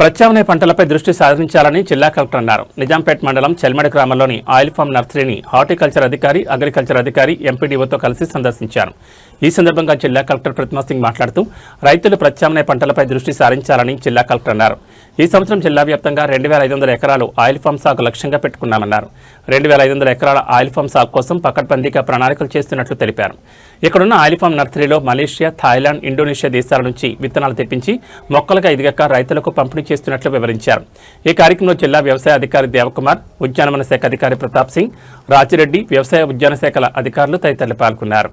ప్రత్యామ్నాయ పంటలపై దృష్టి సారించాలని జిల్లా కలెక్టర్ అన్నారు. నిజాంపేట మండలం చెల్మడి గ్రామంలోని ఆయిల్ ఫామ్ నర్సరీని హార్టికల్చర్ అధికారి, అగ్రికల్చర్ అధికారి, ఎంపీడీఓతో కలిసి సందర్శించారు. ఈ సందర్భంగా జిల్లా కలెక్టర్ ప్రతిమా సింగ్ మాట్లాడుతూ రైతులు ప్రత్యామ్నాయ పంటలపై దృష్టి సారించాలని జిల్లా కలెక్టర్ అన్నారు. ఈ సంవత్సరం జిల్లా వ్యాప్తంగా 2500 ఎకరాలు ఆయిల్ ఫామ్ సాగు లక్ష్యంగా పెట్టుకున్నామన్నారు. 2500 ఎకరాల ఆయిల్ ఫామ్ సాగు కోసం పకడ్బందీగా ప్రణాళికలు చేస్తున్నట్లు తెలిపారు. ఇక్కడున్న ఆయిల్ ఫామ్ నర్సరీలో మలేషియా, థాయిలాండ్, ఇండోనేషియా దేశాల నుంచి విత్తనాలు తెప్పించి మొక్కలుగా ఎదిగాక రైతులకు పంపిణీ చేస్తున్నట్లు వివరించారు. ఈ కార్యక్రమంలో జిల్లా వ్యవసాయ అధికారి దేవకుమార్, ఉద్యానవన శాఖ అధికారి ప్రతాప్ సింగ్, రాజిరెడ్డి, వ్యవసాయ ఉద్యాన శాఖల అధికారులు తదితరులు పాల్గొన్నారు.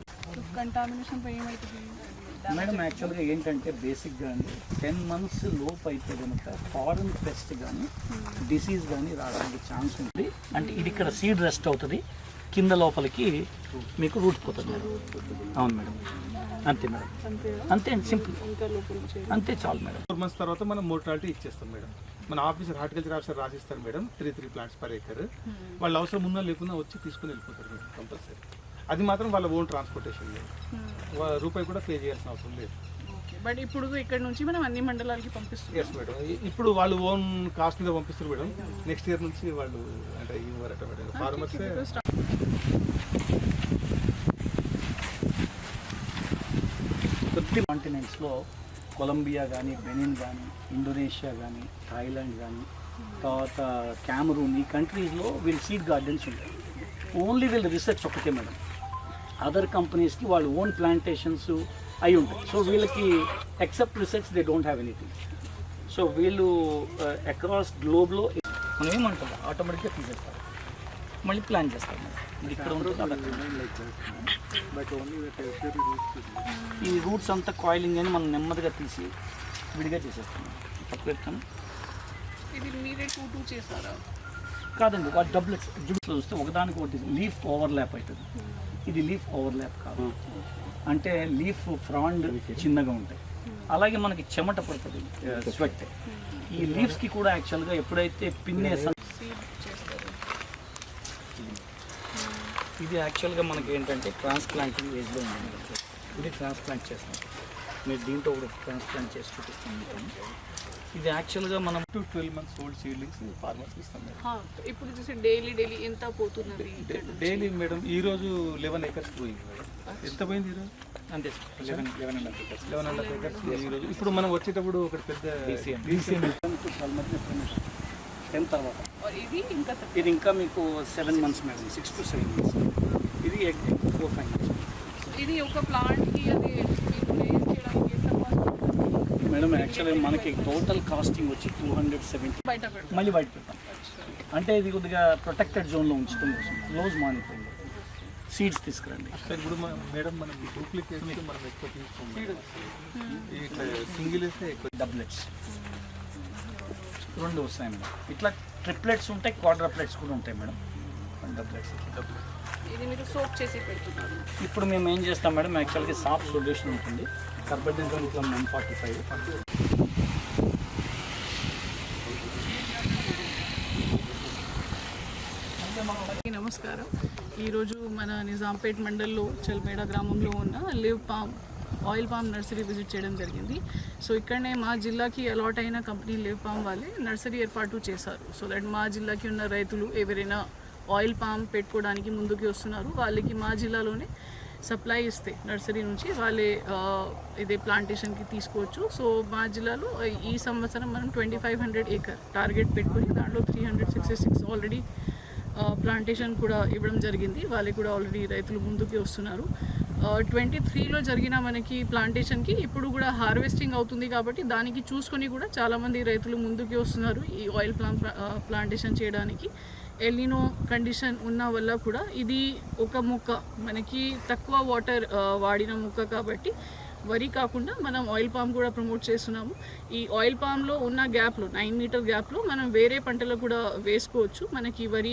మేడం యాక్చువల్గా ఏంటంటే బేసిక్గా 10 months లోపు అయితే కనుక ఫారెన్ పెస్ట్ కానీ డిసీజ్ కానీ రావడానికి ఛాన్స్ ఉంది. అంటే ఇది ఇక్కడ సీడ్ రెస్ట్ అవుతుంది, కింద లోపలికి మీకు రూట్ పోతుంది మేడం. అవును మేడం, అంతే మేడం, అంతే సింపుల్, అంతే చాలు మేడం. 4 months తర్వాత మనం మోర్టాలిటీ ఇచ్చేస్తాం మేడం. మన ఆఫీసర్, హార్టికల్చర్ ఆఫీసర్ రాసిస్తారు మేడం. 3 plants per acre. వాళ్ళు అవసరం ఉన్నా లేకున్నా వచ్చి తీసుకుని వెళ్ళిపోతారు మేడం కంపల్సరీ. అది మాత్రం వాళ్ళ ఓన్ ట్రాన్స్పోర్టేషన్ లేదు, రూపాయి కూడా పే చేయాల్సిన అవసరం లేదు. బట్ ఇప్పుడు ఇక్కడ నుంచి మనం అన్ని మండలాలకి పంపిస్తాం. ఎస్ మేడం, ఇప్పుడు వాళ్ళు ఓన్ కాస్ట్ మీద పంపిస్తారు మేడం. నెక్స్ట్ ఇయర్ నుంచి వాళ్ళు అంటే ఇవ్వరట మేడం ఫార్మర్స్. 50 కాంటినెంట్స్లో కొలంబియా కానీ, బెనిన్ కానీ, ఇండోనేషియా కానీ, థాయిలాండ్ కానీ, తర్వాత క్యామరూన్, ఈ కంట్రీస్లో వీళ్ళు సీడ్ గార్డెన్స్ ఉంటాయి. ఓన్లీ వీళ్ళు రీసెర్చ్ ఒకటే మేడం. అదర్ కంపెనీస్కి వాళ్ళు ఓన్ ప్లాంటేషన్స్ అయి ఉంటాయి. సో వీళ్ళకి except research they don't have anything. So వీళ్ళు అక్రాస్ గ్లోబ్లో మనం ఏమంటారు ఆటోమేటిక్గా తీసేస్తారు, మళ్ళీ ప్లాన్ చేస్తారు మేడం. మరి ఇక్కడ ఉంటుంది ఈ రూట్స్ అంతా కాయిలింగ్ అని మనం నెమ్మదిగా తీసి విడిగా చేసేస్తాం. తప్పేస్తాను ఇది మీరే 2 చేస్తారా? కాదండి, వాటి డబ్లెట్స్ జుట్స్లో చూస్తే ఒకదానికి ఒకటి లీఫ్ ఓవర్లాప్ అవుతుంది. ఇది లీఫ్ ఓవర్లాప్ కాదు, అంటే లీఫ్ ఫ్రాండ్ చిన్నగా ఉంటాయి. అలాగే మనకి చెమట పడుతుంది, స్వెట్. ఈ లీవ్స్కి కూడా యాక్చువల్గా ఎప్పుడైతే పిన్నేస్తాం, ఇది యాక్చువల్గా మనకి ఏంటంటే ట్రాన్స్ప్లాంటింగ్ ఏజ్లో ఉంది. ఇది ట్రాన్స్ప్లాంట్ చేస్తాం. మీరు దీంట్లో కూడా ట్రాన్స్ప్లాంట్ చేసి చూపిస్తాం. ఇది యాక్చువల్గా మనం 12 months old సీడ్లింగ్స్ ఫార్మర్స్కి ఇస్తాం మేడం. ఇప్పుడు చూసి డైలీ ఎంత పోతున్నది? డైలీ మేడం ఈరోజు 11 acres పోయింది మేడం. ఎంత పోయింది ఈరోజు? అంతే 11.5 acres. 11.5 acres ఈరోజు. ఇప్పుడు మనం వచ్చేటప్పుడు ఒక పెద్ద DCM 10 తర్వాత ఇది ఇంకా మీకు 7 months మేడం, 6 to 7 months. ఇది 4-5 months. ఇది ఒక ప్లాంట్కి అది మేడం యాక్చువల్గా మనకి టోటల్ కాస్టింగ్ వచ్చి 270. మళ్ళీ బయట పెడతాం. అంటే ఇది కొద్దిగా ప్రొటెక్టెడ్ జోన్లో ఉంచడం కోసం క్లోజ్ మానిటరింగ్. సీడ్స్ తీసుకురండి. ఇప్పుడు మేడం మనం డూప్లికేట్ మనం ఎక్కువ తీసుకోండి, ఇట్లా సింగిల్ వేస్తే ఎక్కువ. డబ్లెట్స్ 2 వస్తాయి మేడం. ఇట్లా ట్రిప్లెట్స్ ఉంటాయి, క్వాడ్రప్లెట్స్ కూడా ఉంటాయి మేడం. డబ్లెట్స్ ఇది మీరు సోప్ చేసి పెడుతున్నారు. ఇప్పుడు మేము ఏం చేస్తాం మేడం, యాక్చువల్గా సాఫ్ట్ సొల్యూషన్ ఉంటుంది, కార్బెండజోల్ 145. నమస్కారం. ఈరోజు మన నిజాంపేట్ మండల్లో చెల్మేడ గ్రామంలో ఉన్న live palm oil palm nursery visit చేయడం జరిగింది. సో ఇక్కడనే మా జిల్లాకి అలాట్ అయిన కంపెనీ లివ్ పామ్ వాళ్ళే నర్సరీ ఏర్పాటు చేశారు. సో దట్ మా జిల్లాకి ఉన్న రైతులు ఎవరైనా ఆయిల్ పామ్ పెట్టుకోవడానికి ముందుకు వస్తున్నారు, వాళ్ళకి మా జిల్లాలోనే సప్లై ఇస్తే నర్సరీ నుంచి వాళ్ళే ఇదే ప్లాంటేషన్కి తీసుకోవచ్చు. సో మా జిల్లాలో ఈ సంవత్సరం మనం 2500 acre టార్గెట్ పెట్టుకొని దాంట్లో 366 ఆల్రెడీ ప్లాంటేషన్ కూడా ఇవ్వడం జరిగింది. వాళ్ళకి కూడా ఆల్రెడీ రైతులు ముందుకు వస్తున్నారు. 23లో జరిగిన మనకి ప్లాంటేషన్కి ఇప్పుడు కూడా హార్వెస్టింగ్ అవుతుంది కాబట్టి దానికి చూసుకొని కూడా చాలామంది రైతులు ముందుకు వస్తున్నారు ఈ ఆయిల్ ప్లాంటేషన్ చేయడానికి. ఎల్నినో కండిషన్ ఉన్న వల్ల కూడా ఇది ఒక మొక్క మనకి తక్కువ వాటర్ వాడిన మొక్క కాబట్టి వరి కాకుండా మనం ఆయిల్ పామ్ కూడా ప్రమోట్ చేస్తున్నాము. ఈ ఆయిల్ పామ్లో ఉన్న గ్యాప్లో 9 meter గ్యాప్లో మనం వేరే పంటలు కూడా వేసుకోవచ్చు. మనకి వరి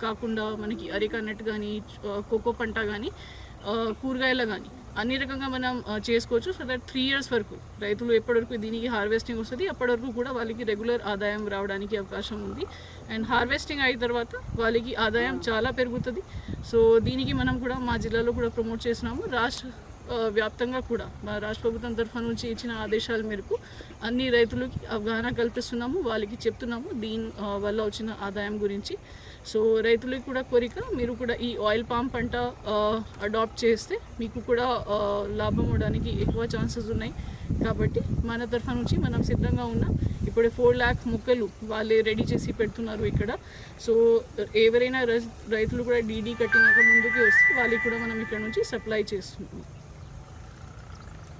కాకుండా మనకి అరికనట్ కానీ, కోకో పంట కానీ, కూరగాయలు కానీ అన్ని రకంగా మనం చేసుకోవచ్చు. సో దట్ 3 years వరకు రైతులు ఎప్పటివరకు దీనికి హార్వెస్టింగ్ వస్తుంది అప్పటివరకు కూడా వాళ్ళకి రెగ్యులర్ ఆదాయం రావడానికి అవకాశం ఉంది. అండ్ హార్వెస్టింగ్ అయిన తర్వాత వాళ్ళకి ఆదాయం చాలా పెరుగుతుంది. సో దీనికి మనం కూడా మా జిల్లాలో కూడా ప్రమోట్ చేస్తున్నాము. వ్యాప్తంగా కూడా మా రాష్ట్ర ప్రభుత్వం తరఫు నుంచి ఇచ్చిన ఆదేశాల మేరకు అన్ని రైతులకి అవగాహన కల్పిస్తున్నాము, వాళ్ళకి చెప్తున్నాము దీని వల్ల వచ్చిన ఆదాయం గురించి. సో రైతులకి కూడా కోరిక, మీరు కూడా ఈ ఆయిల్ పామ్ పంట అడాప్ట్ చేస్తే మీకు కూడా లాభం అవడానికి ఎక్కువ ఛాన్సెస్ ఉన్నాయి. కాబట్టి మన తరఫు నుంచి మనం సిద్ధంగా ఉన్నాం. ఇప్పుడే 4 lakh మొక్కలు వాళ్ళే రెడీ చేసి పెడుతున్నారు ఇక్కడ. సో ఎవరైనా రైతులు కూడా డీడీ కట్టినాక ముందుకి వస్తే వాళ్ళకి కూడా మనం ఇక్కడ నుంచి సప్లై చేస్తున్నాము.